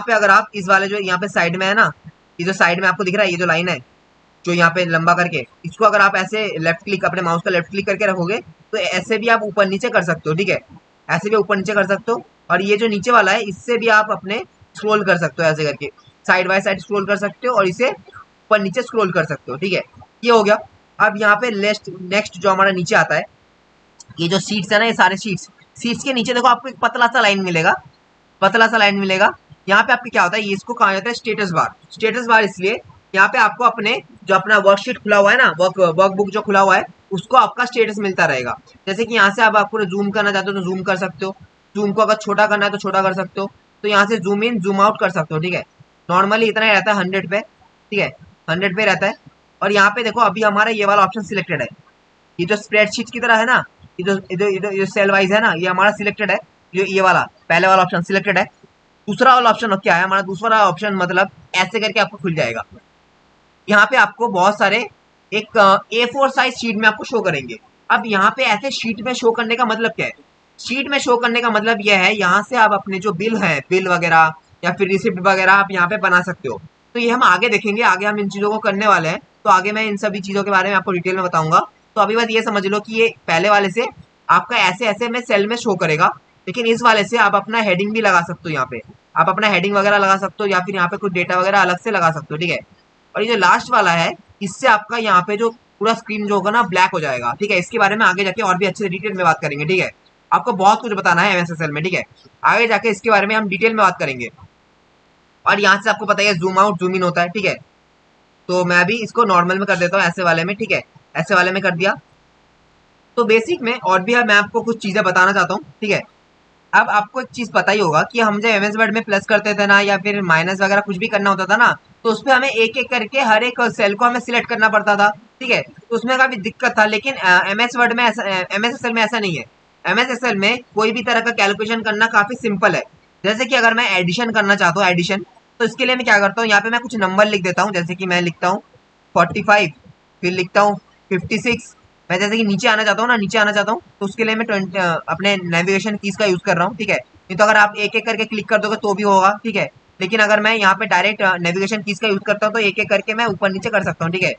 पे अगर आप इस वाले जो यहाँ पे साइड में है ना, ये जो साइड में आपको दिख रहा है, ये जो लाइन है जो यहाँ पे लंबा करके, इसको अगर आप ऐसे लेफ्ट क्लिक, अपने माउस का लेफ्ट क्लिक करके रखोगे, तो ऐसे भी आप ऊपर नीचे कर सकते हो, ठीक है, ऐसे भी ऊपर नीचे कर सकते हो। और ये जो नीचे वाला है, इससे भी आप अपने स्क्रॉल कर सकते हो, ऐसे करके साइड बाय साइड स्क्रॉल कर सकते हो, और इसे ऊपर नीचे स्क्रॉल कर सकते हो, ठीक है। ये हो गया। अब यहाँ पे नेक्स्ट जो हमारा नीचे आता है, ये जो सीट्स है ना, ये सारे सीट्स के नीचे देखो आपको एक पतला सा लाइन मिलेगा। यहाँ पे आपके क्या होता है, ये इसको कहा जाता है स्टेटस बार इसलिए यहाँ पे आपको अपने जो अपना वर्कशीट खुला हुआ है ना, वर्कबुक जो खुला हुआ है, उसको आपका स्टेटस मिलता रहेगा। जैसे कि यहाँ से अब आपको जूम करना चाहते हो तो जूम कर सकते हो, जूम को अगर छोटा करना है तो छोटा कर सकते हो, तो यहाँ से जूम इन जूम आउट कर सकते हो, ठीक है। नॉर्मली इतना ही रहता है 100 पे, ठीक है, 100 पे रहता है। और यहाँ पे देखो अभी हमारा ये वाला ऑप्शन सिलेक्टेड है, ये जो स्प्रेडशीट की तरह है ना, ये जो सेल वाइज है ना, ये हमारा सिलेक्टेड है, ये वाला पहले वाला ऑप्शन सिलेक्टेड है। दूसरा वाला ऑप्शन क्या है हमारा, दूसरा ऑप्शन मतलब ऐसे करके आपको खुल जाएगा। यहाँ पे आपको बहुत सारे एक A4 साइज शीट में आपको शो करेंगे। अब यहाँ पे ऐसे शीट में शो करने का मतलब क्या है, शीट में शो करने का मतलब यह है, यहाँ से आप अपने जो बिल है, बिल वगैरह या फिर रिसिप्ट वगैरह आप यहाँ पे बना सकते हो। तो ये हम आगे देखेंगे, आगे हम इन चीज़ों को करने वाले हैं, तो आगे मैं इन सभी चीज़ों के बारे में आपको डिटेल में बताऊंगा। तो अभी बस ये समझ लो कि ये पहले वाले से आपका ऐसे ऐसे में सेल में शो करेगा, लेकिन इस वाले से आप अपना हेडिंग भी लगा सकते हो। यहाँ पे आप अपना हेडिंग वगैरह लगा सकते हो, या फिर यहाँ पे कुछ डेटा वगैरह अलग से लगा सकते हो, ठीक है। और ये जो लास्ट वाला है, इससे आपका यहाँ पे जो पूरा स्क्रीन जो होगा ना ब्लैक हो जाएगा, ठीक है। इसके बारे में आगे जाके और भी अच्छे से डिटेल में बात करेंगे, ठीक है। आपको बहुत कुछ बताना है एमएस में, ठीक है। आगे जाके इसके बारे में हम डिटेल में बात करेंगे। और यहाँ से आपको पता है जूम आउट जूम इन होता है, ठीक है। तो मैं भी इसको नॉर्मल में कर देता हूँ, ऐसे वाले में, ठीक है। ऐसे वाले में कर दिया। तो बेसिक में और भी मैं आपको कुछ चीजें बताना चाहता हूँ, ठीक है। अब आपको एक चीज पता ही होगा कि हम जब एमएस वर्ड में प्लस करते थे ना, या फिर माइनस वगैरह कुछ भी करना होता था ना, तो उसपे हमें एक एक करके हर एक सेल को हमें सिलेक्ट करना पड़ता था, ठीक है। तो उसमें काफी दिक्कत था, लेकिन एमएस वर्ड में ऐसा, एमएस एक्सेल में ऐसा नहीं है। एमएस एक्सेल में कोई भी तरह का कैलकुलेशन करना काफी सिंपल है। जैसे कि अगर मैं एडिशन करना चाहता हूँ, एडिशन, तो इसके लिए मैं क्या करता हूँ, यहाँ पे मैं कुछ नंबर लिख देता हूँ। जैसे कि मैं लिखता हूँ 45, फिर लिखता हूँ 56। मैं जैसे कि नीचे आना चाहता हूँ ना, नीचे आना चाहता हूँ, तो उसके लिए मैं 20 अपने नेविगेशन कीज का यूज कर रहा हूँ, ठीक है। नहीं तो अगर आप एक एक करके क्लिक कर दोगे तो भी होगा, ठीक है। लेकिन अगर मैं यहाँ पे डायरेक्ट नेविगेशन कीज का यूज करता हूँ तो एक एक करके मैं ऊपर नीचे कर सकता हूँ, ठीक है।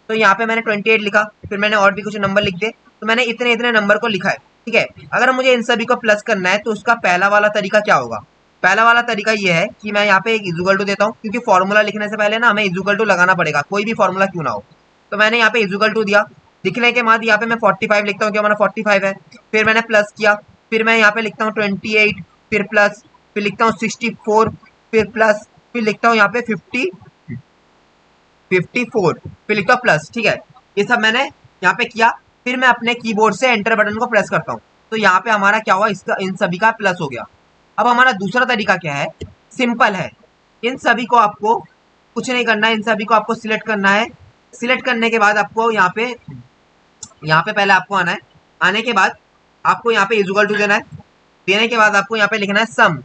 तो यहाँ पे मैंने 28 लिखा, फिर मैंने और भी कुछ नंबर लिख दिए, तो मैंने इतने इतने नंबर को लिखा है, ठीक है। अगर मुझे इन सभी को प्लस करना है तो उसका पहला वाला तरीका क्या होगा। पहला वाला तरीका ये है कि मैं यहाँ पे एक इजुगल टू देता हूँ, क्योंकि फॉर्मूला लिखने से पहले ना हमें इजुगल टू लगाना पड़ेगा, कोई भी फॉर्मूला क्यों ना हो। तो मैंने यहाँ पे इजुगल टू दिया। लिखने के बाद यहाँ पे मैं 45 लिखता हूँ कि हमारा 45 है। फिर मैंने प्लस किया, फिर मैं यहाँ पे लिखता हूँ 28, फिर प्लस, फिर लिखता हूँ 64, फिर प्लस, फिर लिखता हूँ यहाँ पे 54, फिर लिखता हूँ प्लस, ठीक है। ये सब मैंने यहाँ पे किया। फिर मैं अपने कीबोर्ड से एंटर बटन को प्रेस करता हूँ, तो यहाँ पे हमारा क्या हुआ, इसका इन सभी का प्लस हो गया। अब हमारा दूसरा तरीका क्या है, सिंपल है। इन सभी को आपको कुछ नहीं करना है, इन सभी को आपको सिलेक्ट करना है। सिलेक्ट करने के बाद आपको यहाँ पे पहले आपको आना है। आने के बाद आपको यहाँ पे इजुगल टू देना है। देने के बाद आपको यहाँ पे लिखना है सम,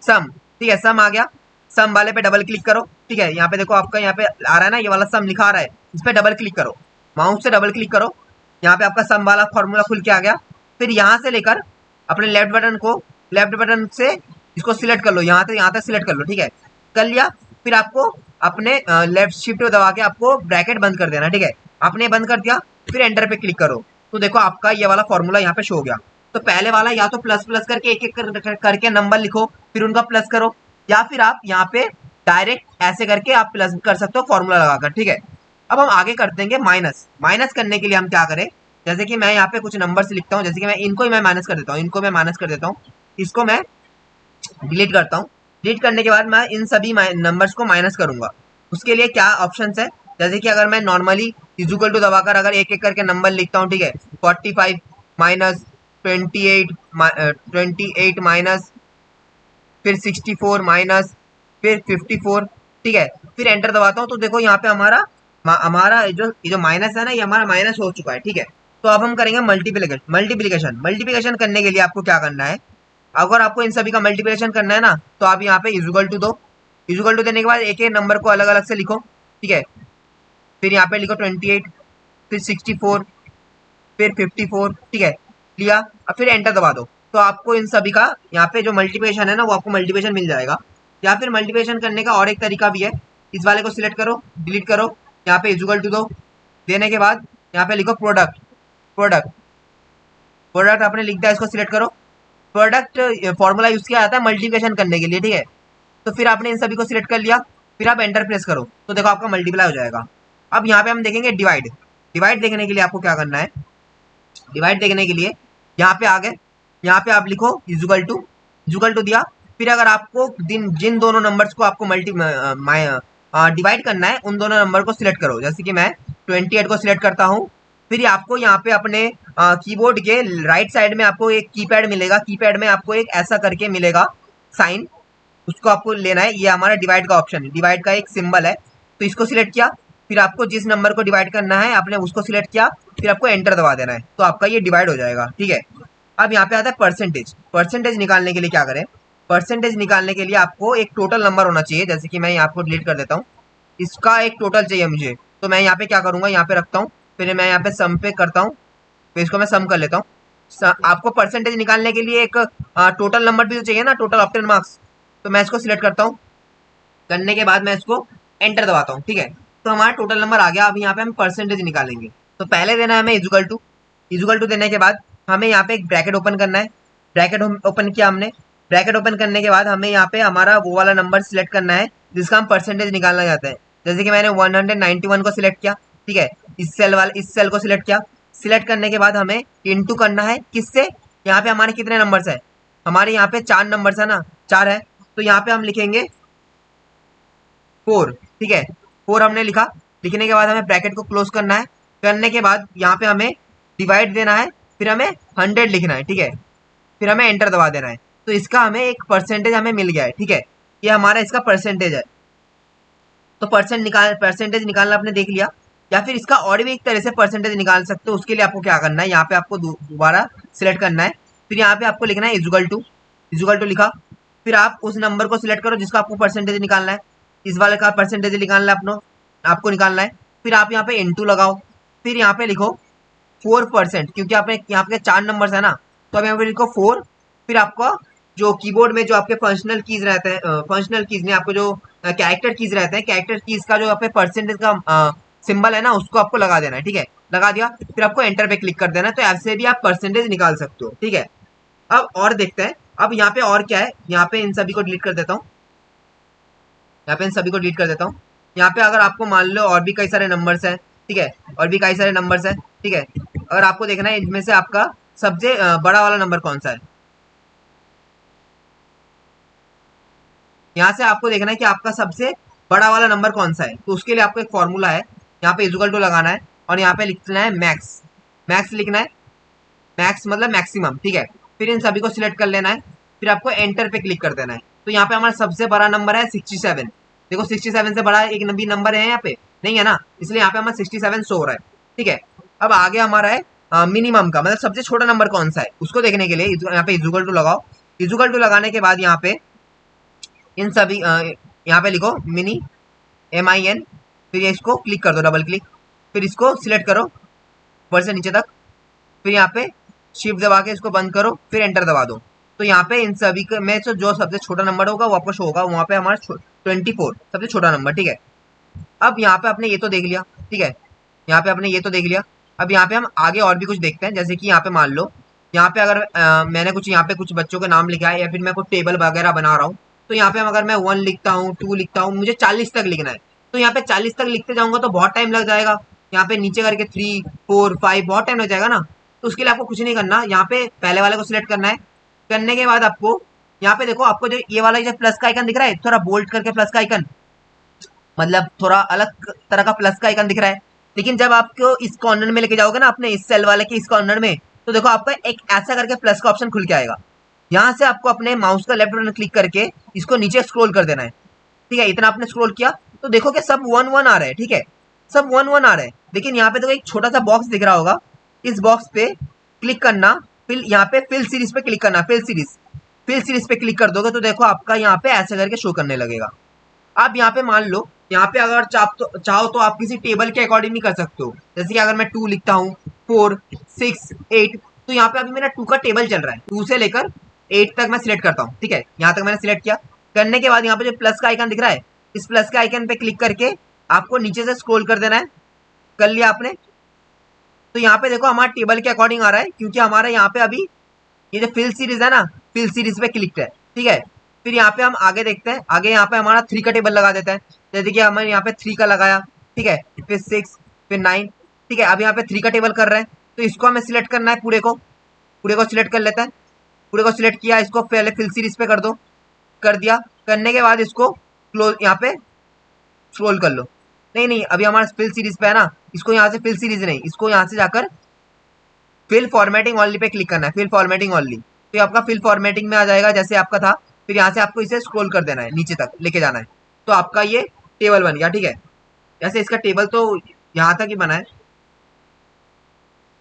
सम, ठीक है। सम आ गया, सम वाले पे डबल क्लिक करो, ठीक है। यहाँ पे देखो आपका यहाँ पे आ रहा है ना, ये वाला सम लिखा आ रहा है, इस पे डबल क्लिक करो, माउस से डबल क्लिक करो। यहाँ पे आपका सम वाला फॉर्मूला खुल के आ गया। फिर यहाँ से लेकर अपने लेफ्ट बटन से इसको सिलेक्ट कर लो, यहाँ तक सिलेक्ट कर लो, ठीक है। कर लिया। फिर आपको अपने लेफ्ट शिफ्ट दबा के आपको ब्रैकेट बंद कर देना, ठीक है। आपने बंद कर दिया, फिर एंटर पे क्लिक करो, तो देखो आपका ये वाला फॉर्मूला यहाँ पे शो हो गया। तो पहले वाला या तो प्लस प्लस करके एक एक करके नंबर लिखो, फिर उनका प्लस करो, या फिर आप यहाँ पे डायरेक्ट ऐसे करके आप प्लस कर सकते हो फॉर्मूला लगाकर, ठीक है। अब हम आगे कर देंगे माइनस। माइनस करने के लिए हम क्या करें, जैसे कि मैं यहाँ पे कुछ नंबर से लिखता हूँ, जैसे कि मैं इनको ही मैं माइनस कर देता हूँ, इनको मैं माइनस कर देता हूँ, इसको मैं डिलीट करता हूँ। डिलीट करने के बाद मैं इन सभी नंबर्स को माइनस करूंगा। उसके लिए क्या ऑप्शन है, जैसे कि अगर मैं नॉर्मली इजुकल टू दबाकर अगर एक एक करके नंबर लिखता हूँ, ठीक है। 45 माइनस 28 माइनस, फिर 64 माइनस, फिर 54, ठीक है। फिर एंटर दबाता हूँ, तो देखो यहाँ पे हमारा हमारा जो माइनस है ना, ये हमारा माइनस हो चुका है, ठीक है। तो अब हम करेंगे मल्टीप्लिकेशन। मल्टीप्लिकेशन करने के लिए आपको क्या करना है, अगर आपको इन सभी का मल्टीप्लिकेशन करना है ना, तो आप यहाँ पे इजुगल टू दो। इजुगल टू देने के बाद एक एक नंबर को अलग अलग से लिखो, ठीक है। फिर यहाँ पे लिखो 28, फिर 64, फिर 54, ठीक है। लिया, अब फिर एंटर दबा दो, तो आपको इन सभी का यहाँ पे जो मल्टीप्लिकेशन है ना, वो आपको मल्टीप्लिकेशन मिल जाएगा। या फिर मल्टीप्लिकेशन करने का और एक तरीका भी है, इस वाले को सिलेक्ट करो, डिलीट करो, यहाँ पे इजुगल टू दो। देने के बाद यहाँ पे लिखो प्रोडक्ट, प्रोडक्ट, प्रोडक्ट आपने लिख दिया, इसको सिलेक्ट करो। प्रोडक्ट फॉर्मूला यूज किया जाता है मल्टीप्लिकेशन करने के लिए, ठीक है। तो फिर आपने इन सभी को सिलेक्ट कर लिया, फिर आप एंटर प्रेस करो, तो देखो आपका मल्टीप्लाई हो जाएगा। अब यहाँ पे हम देखेंगे डिवाइड। डिवाइड देखने के लिए आपको क्या करना है, डिवाइड देखने के लिए यहाँ पे आ गए, यहाँ पे आप लिखो इजुगल टू दिया। फिर अगर आपको जिन दोनों नंबर्स को आपको डिवाइड करना है, उन दोनों नंबर को सिलेक्ट करो। जैसे कि मैं 28 को सिलेक्ट करता हूँ। फिर आपको यहाँ पे अपने कीबोर्ड के राइट साइड में आपको एक कीपैड मिलेगा, कीपैड में आपको एक ऐसा करके मिलेगा साइन, उसको आपको लेना है। ये हमारा डिवाइड का ऑप्शन है, डिवाइड का एक सिंबल है, तो इसको सिलेक्ट किया। फिर आपको जिस नंबर को डिवाइड करना है आपने उसको सिलेक्ट किया, फिर आपको एंटर दबा देना है, तो आपका ये डिवाइड हो जाएगा, ठीक है। अब यहाँ पे आता है परसेंटेज। परसेंटेज निकालने के लिए क्या करें, परसेंटेज निकालने के लिए आपको एक टोटल नंबर होना चाहिए। जैसे कि मैं यहाँ को डिलीट कर देता हूँ, इसका एक टोटल चाहिए मुझे, तो मैं यहाँ पे क्या करूंगा, यहाँ पे रखता हूँ, फिर मैं यहाँ पे सम पे करता हूँ, फिर इसको मैं सम कर लेता हूँ। आपको परसेंटेज निकालने के लिए एक टोटल नंबर भी तो चाहिए ना, टोटल ऑक्टेन मार्क्स। तो मैं इसको सिलेक्ट करता हूँ। करने के बाद मैं इसको एंटर दबाता हूँ, ठीक है। तो हमारा टोटल नंबर आ गया। अब यहाँ पे हम परसेंटेज निकालेंगे। तो पहले देना है हमें इजुकल टू देने के बाद हमें यहाँ पे एक ब्रैकेट ओपन करना है। ब्रैकेट ओपन किया हमने। ब्रैकेट ओपन करने के बाद हमें यहाँ पे हमारा वो वाला नंबर सिलेक्ट करना है जिसका हम परसेंटेज निकालना चाहते हैं। जैसे कि मैंने 191 को सिलेक्ट किया, ठीक है। इस सेल को सिलेक्ट किया। सिलेक्ट करने के बाद हमें इंटू करना है किससे, यहाँ पे हमारे कितने नंबर्स है, हमारे यहाँ पे 4 नंबर्स है ना, 4 है। तो यहाँ पे हम लिखेंगे 4, ठीक है। 4 हमने लिखा। लिखने के बाद हमें ब्रैकेट को क्लोज करना है। करने के बाद यहाँ पे हमें डिवाइड देना है, फिर हमें 100 लिखना है, ठीक है। फिर हमें एंटर दबा देना है। तो इसका हमें एक परसेंटेज हमें मिल गया है, ठीक है। ये हमारा इसका परसेंटेज है। तो परसेंटेज निकालना आपने देख लिया। या फिर इसका और भी एक तरह से परसेंटेज निकाल सकते हो। उसके लिए आपको क्या करना है, यहाँ पे आपको दोबारा सिलेक्ट करना है। फिर यहाँ पे आपको लिखना है इजुगल टू लिखा। फिर आप उस नंबर को सिलेक्ट करो जिसका आपको परसेंटेज निकालना है। इस वाले का परसेंटेज निकालना है आपको निकालना है। फिर आप यहाँ पे इंटू लगाओ। फिर यहाँ पे लिखो 4%, क्योंकि आपने यहाँ पे 4 नंबर है ना, तो अब यहाँ पे लिखो 4। फिर आपका जो कीबोर्ड में जो आपके फंक्शनल कीज रहते हैं, फंक्शनल कीज नहीं, आपको जो कैरेक्टर कीज रहते हैं, कैरेक्टर कीज का जो आपके परसेंटेज का सिंबल है ना, उसको आपको लगा देना है, ठीक है। लगा दिया, फिर आपको एंटर पे क्लिक कर देना है। तो ऐसे भी आप परसेंटेज निकाल सकते हो, ठीक है। अब और देखते हैं। अब यहाँ पे और क्या है, यहाँ पे इन सभी को डिलीट कर देता हूँ। यहाँ पे अगर आपको मान लो और भी कई सारे नंबर्स हैं, ठीक है, और भी कई सारे नंबर्स हैं, ठीक है। अगर आपको देखना है इनमें से आपका सबसे बड़ा वाला नंबर कौन सा है, यहाँ से आपको देखना है कि आपका सबसे बड़ा वाला नंबर कौन सा है। तो उसके लिए आपको एक फॉर्मूला है, यहाँ पे इजुकल टू लगाना है और यहाँ पे लिखना है मैक्स लिखना है। मैक्स मतलब मैक्सिमम, ठीक है। फिर इन सभी को सिलेक्ट कर लेना है। फिर आपको एंटर पे क्लिक कर देना है। तो यहाँ पे हमारा सबसे बड़ा नंबर है 67। देखो 67 से बड़ा एक भी नंबर है यहाँ पे नहीं है ना, इसलिए यहाँ पे हमारा 67 शो हो रहा है, ठीक है। अब आगे हमारा है मिनिमम का, मतलब सबसे छोटा नंबर कौन सा है उसको देखने के लिए यहाँ पे इजुकल टू लगाओ। इजुकल टू लगाने के बाद यहाँ पे इन सभी यहाँ पे लिखो मिनी MIN। फिर ये इसको क्लिक कर दो, डबल क्लिक। फिर इसको सिलेक्ट करो ऊपर से नीचे तक। फिर यहाँ पे शिफ्ट दबा के इसको बंद करो, फिर एंटर दबा दो। तो यहाँ पे इन सभी में से जो सबसे छोटा नंबर होगा वो आपको शो होगा। वहाँ पे हमारा 24 सबसे छोटा नंबर, ठीक है। अब यहाँ पे आपने ये तो देख लिया, ठीक है। यहाँ पे आपने ये तो देख लिया। अब यहाँ पे हम आगे और भी कुछ देखते हैं। जैसे कि यहाँ पे मान लो यहाँ पे अगर मैंने कुछ यहाँ पे कुछ बच्चों के नाम लिखा है या फिर मैं कुछ टेबल वगैरह बना रहा हूँ, तो यहाँ पे अगर मैं 1 लिखता हूँ, 2 लिखता हूँ, मुझे 40 तक लिखना है। तो यहाँ पे 40 तक लिखते जाऊंगा तो बहुत टाइम लग जाएगा। यहाँ पे नीचे करके 3, 4, 5 बहुत टाइम लग जाएगा ना। तो उसके लिए आपको कुछ नहीं करना, यहाँ पे पहले वाले को सिलेक्ट करना है। करने के बाद आपको यहाँ पे देखो, आपको जो ये वाला जो प्लस का आइकन दिख रहा है, थोड़ा बोल्ड करके प्लस का आइकन, मतलब थोड़ा अलग तरह का प्लस का आइकन दिख रहा है। लेकिन जब आपको इस कॉर्नर में लेके जाओगे ना, अपने इस सेल वाले के इस कॉर्नर में, तो देखो आपका एक ऐसा करके प्लस का ऑप्शन खुल के आएगा। यहाँ से आपको अपने माउस का लेफ्ट बटन क्लिक करके इसको नीचे स्क्रॉल कर देना है, ठीक है। इतना आपने स्क्रॉल किया तो देखो कि सब 1 1 आ रहे हैं, ठीक है, सब 1 1 आ रहे हैं। लेकिन यहाँ पे देखो एक छोटा सा बॉक्स दिख रहा होगा, इस बॉक्स पे क्लिक करना। फिर यहाँ पे फिल सीरीज पे क्लिक करना, फिल सीरीज पे क्लिक कर दोगे तो देखो आपका यहाँ पे ऐसे करके शो करने लगेगा। आप यहाँ पे मान लो, यहाँ पे अगर चाहो तो आप किसी टेबल के अकॉर्डिंग भी कर सकते हो। जैसे कि अगर मैं 2 लिखता हूँ, 4, 6, 8, तो यहाँ पे अभी मेरा 2 का टेबल चल रहा है। 2 से लेकर 8 तक मैं सिलेक्ट करता हूँ, ठीक है। यहाँ तक मैंने सिलेक्ट किया। करने के बाद यहाँ पे जो प्लस का आइकन दिख रहा है, इस प्लस के आइकन पे क्लिक करके आपको नीचे से स्क्रॉल कर देना है। कर लिया आपने। तो यहाँ पे देखो हमारा टेबल के अकॉर्डिंग आ रहा है, क्योंकि हमारा यहाँ पे अभी ये जो फिल सीरीज है ना, फिल सीरीज पे क्लिक है, ठीक है। फिर यहाँ पे हम आगे देखते हैं। आगे यहाँ पे हमारा 3 का टेबल लगा देते हैं। जैसे कि हमें यहाँ पे 3 का लगाया, ठीक है, फिर 6, फिर 9, ठीक है। अब यहाँ पे 3 का टेबल कर रहे हैं, तो इसको हमें सिलेक्ट करना है। पूरे को सिलेक्ट कर लेते हैं। पूरे को सिलेक्ट किया, इसको पहले फिल सीरीज पे कर दो। कर दिया। करने के बाद इसको क्लोज, यहाँ पे स्क्रॉल कर लो। नहीं, अभी हमारा फिल सीरीज पे है ना, इसको यहाँ से फिल सीरीज नहीं, इसको यहाँ से जाकर fill formatting only pay click करना है। फिल फॉर्मेटिंग ओनली, तो आपका फिल फॉर्मेटिंग में आ जाएगा जैसे आपका था। फिर यहाँ से आपको इसे स्क्रॉल कर देना है, नीचे तक लेके जाना है। तो आपका ये टेबल बन गया, ठीक है। जैसे इसका टेबल तो यहाँ तक ही बना है,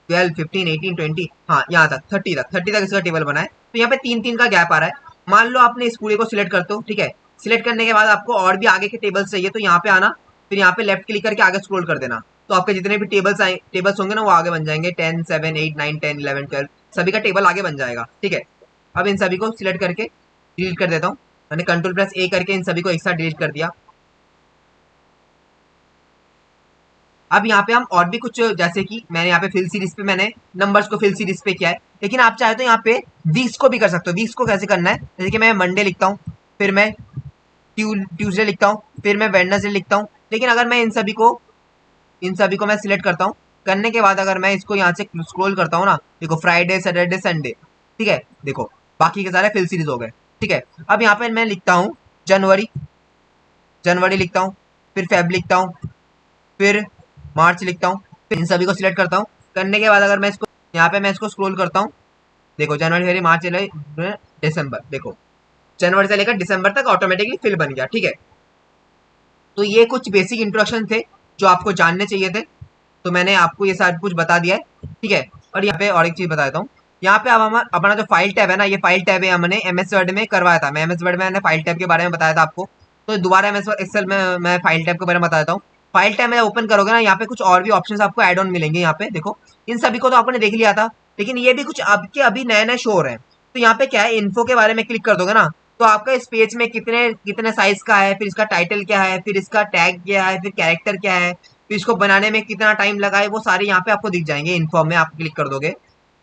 12, 15, 18, 20, हाँ यहाँ तक 30 तक इसका टेबल बना है। तो यहाँ पे 3 का गैप आ रहा है। मान लो आपने इस पूरे को सिलेक्ट करते हो, ठीक है। सिलेक्ट करने के बाद आपको और भी आगे के टेबल्स चाहिए, तो यहाँ पे आना, फिर यहाँ पे लेफ्ट क्लिक करके आगे स्क्रॉल कर देना। तो आपके जितने भी टेबल्स होंगे ना, वो आगे बन जाएंगे। 10, 7, 8, 9, 10, 11, 12 सभी का टेबल आगे बन जाएगा, ठीक है। अब इन सभी को सिलेक्ट करके डिलीट कर देता हूँ। मैंने Ctrl+A करके इन सभी को एक साथ डिलीट कर दिया। अब यहाँ पे हम और भी कुछ, जैसे कि मैंने यहाँ पे फिल सीरीज पे मैंने नंबर्स को फिल सीरीज पे किया है, लेकिन आप चाहे तो यहाँ पे वीक्स को भी कर सकते हो। वीक्स को कैसे करना है, जैसे कि मैं मंडे लिखता हूँ, फिर मैं ट्यूसडे लिखता हूँ, फिर मैं वेडनेसडे लिखता हूँ। लेकिन अगर मैं इन सभी को मैं सिलेक्ट करता हूँ, करने के बाद अगर मैं इसको यहाँ से स्क्रॉल करता हूँ ना, देखो फ्राइडे सैटरडे संडे, ठीक है, देखो बाकी के सारे फिल सीरीज हो गए, ठीक है। अब यहाँ पे मैं लिखता हूँ जनवरी, जनवरी लिखता हूँ, फिर फेब लिखता हूँ, फिर मार्च लिखता हूँ, फिर इन सभी को सिलेक्ट करता हूँ। करने के बाद अगर मैं इसको यहाँ पे मैं इसको स्क्रॉल करता हूँ, देखो जनवरी फरवरी मार्च दिसंबर, देखो जनवरी से लेकर दिसंबर तक ऑटोमेटिकली फिल बन गया, ठीक है। तो ये कुछ बेसिक इंट्रोडक्शन थे जो आपको जानने चाहिए थे, तो मैंने आपको ये सब कुछ बता दिया है, ठीक है। और यहाँ पे और एक चीज बताता हूँ, यहाँ पे अब हमारा अपना जो फाइल टैब है ना, ये फाइल टैब है हमने एमएस वर्ड में करवाया था। मैं एमएस वर्ड में मैंने फाइल टैब के बारे में बताया था आपको, तो दोबारा एमएस एक्सेल में मैं फाइल टैब के बारे में बता देता हूँ। फाइल टैब में ओपन करोगे ना, यहाँ पे कुछ और भी ऑप्शंस आपको एड ऑन मिलेंगे। यहाँ पे देखो, इन सभी को तो आपने देख लिया था, लेकिन ये भी कुछ आपके अभी नए नए शो हो रहे हैं। तो यहाँ पे क्या है, इन्फो के बारे में क्लिक कर दोगे ना, तो आपका इस पेज में कितने कितने साइज का है, फिर इसका टाइटल क्या है, फिर इसका टैग क्या है, फिर कैरेक्टर क्या है, फिर इसको बनाने में कितना टाइम लगा है, वो सारे यहाँ पे आपको दिख जाएंगे। इन्फो में आप क्लिक कर दोगे,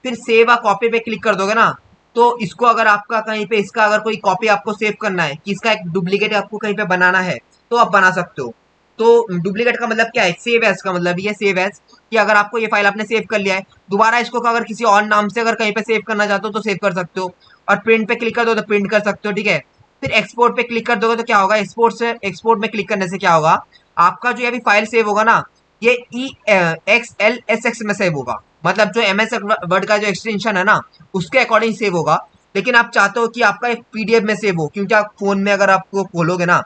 फिर सेव आ कॉपी पे क्लिक कर दोगे ना, तो इसको अगर आपका कहीं पे इसका अगर कोई कॉपी आपको सेव करना है, कि इसका एक डुप्लीकेट आपको कहीं पे बनाना है, तो आप बना सकते हो। तो डुप्लीकेट का मतलब क्या है, सेव एज का मतलब ये सेव एज, कि अगर आपको ये फाइल आपने सेव कर लिया है, दोबारा इसको अगर किसी और नाम से अगर कहीं पे सेव करना चाहते हो तो सेव कर सकते हो। और प्रिंट पे क्लिक कर दो तो प्रिंट कर सकते हो, ठीक है। फिर एक्सपोर्ट पे क्लिक कर दोगे तो क्या होगा, एक्सपोर्ट में क्लिक करने से क्या होगा, आपका जो अभी फाइल सेव होगा ना, ये EXLSX में सेव होगा। मतलब जो MS वर्ड का जो एक्सटेंशन है ना, उसके अकॉर्डिंग सेव होगा। लेकिन आप चाहते हो कि आपका एक PDF में सेव हो, क्योंकि आप फोन में अगर आपको खोलोगे ना,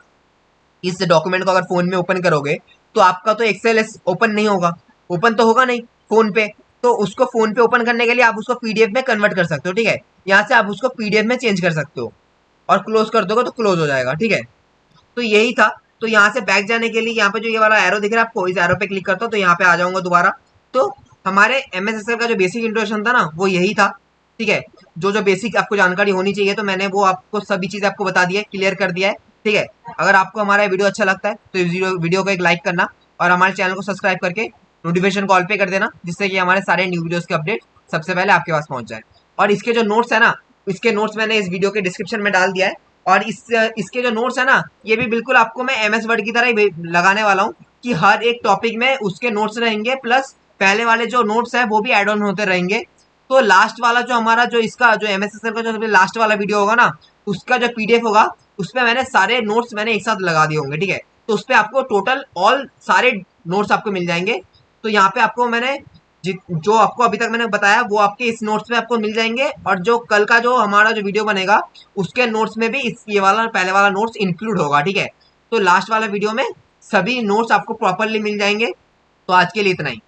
इस डॉक्यूमेंट को अगर फोन में ओपन करोगे, तो आपका तो एक्सेल ओपन नहीं होगा, ओपन तो होगा नहीं फोन पे। तो उसको फोन पे ओपन करने के लिए आप उसको PDF में कन्वर्ट कर सकते हो, ठीक है। यहाँ से आप उसको PDF में चेंज कर सकते हो, और क्लोज कर दोगे तो क्लोज हो जाएगा, ठीक है। तो यही था। तो यहाँ से बैक जाने के लिए यहाँ पे जो ये वाला एरो दिख रहा है आपको, इस एरो पे क्लिक करता हूँ तो यहाँ पे आ जाऊंगा दोबारा। तो हमारे MS एक्सेल का जो बेसिक इंट्रोडक्शन था ना, वो यही था, ठीक है। जो जो बेसिक आपको जानकारी होनी चाहिए, तो मैंने वो आपको सभी चीज आपको बता दी है, क्लियर कर दिया है, ठीक है। अगर आपको हमारा वीडियो अच्छा लगता है तो इस वीडियो को एक लाइक करना, और हमारे चैनल को सब्सक्राइब करके नोटिफिकेशन कॉल पे कर देना, जिससे कि हमारे सारे न्यू वीडियोस के अपडेट सबसे पहले आपके पास पहुंच जाए। और इसके जो नोट्स है ना, इसके नोट्स मैंने इस वीडियो के डिस्क्रिप्शन में डाल दिया है। और इसके जो नोट्स है ना, ये भी बिल्कुल आपको मैं MS वर्ड की तरह ही लगाने वाला हूँ, कि हर एक टॉपिक में उसके नोट्स रहेंगे, प्लस पहले वाले जो नोट्स है वो भी एड ऑन होते रहेंगे। तो लास्ट वाला जो हमारा जो इसका जो MS एक्सेल का जो लास्ट वाला वीडियो होगा ना, उसका जो PDF होगा, उसपे मैंने सारे नोट्स मैंने एक साथ लगा दिए होंगे, ठीक है। तो उसपे आपको टोटल ऑल सारे नोट्स आपको मिल जाएंगे। तो यहाँ पे आपको मैंने जो आपको अभी तक मैंने बताया, वो आपके इस नोट्स में आपको मिल जाएंगे। और जो कल का जो हमारा जो वीडियो बनेगा, उसके नोट्स में भी ये वाला पहले वाला नोट्स इंक्लूड होगा, ठीक है। तो लास्ट वाला वीडियो में सभी नोट्स आपको प्रॉपरली मिल जाएंगे। तो आज के लिए इतना ही।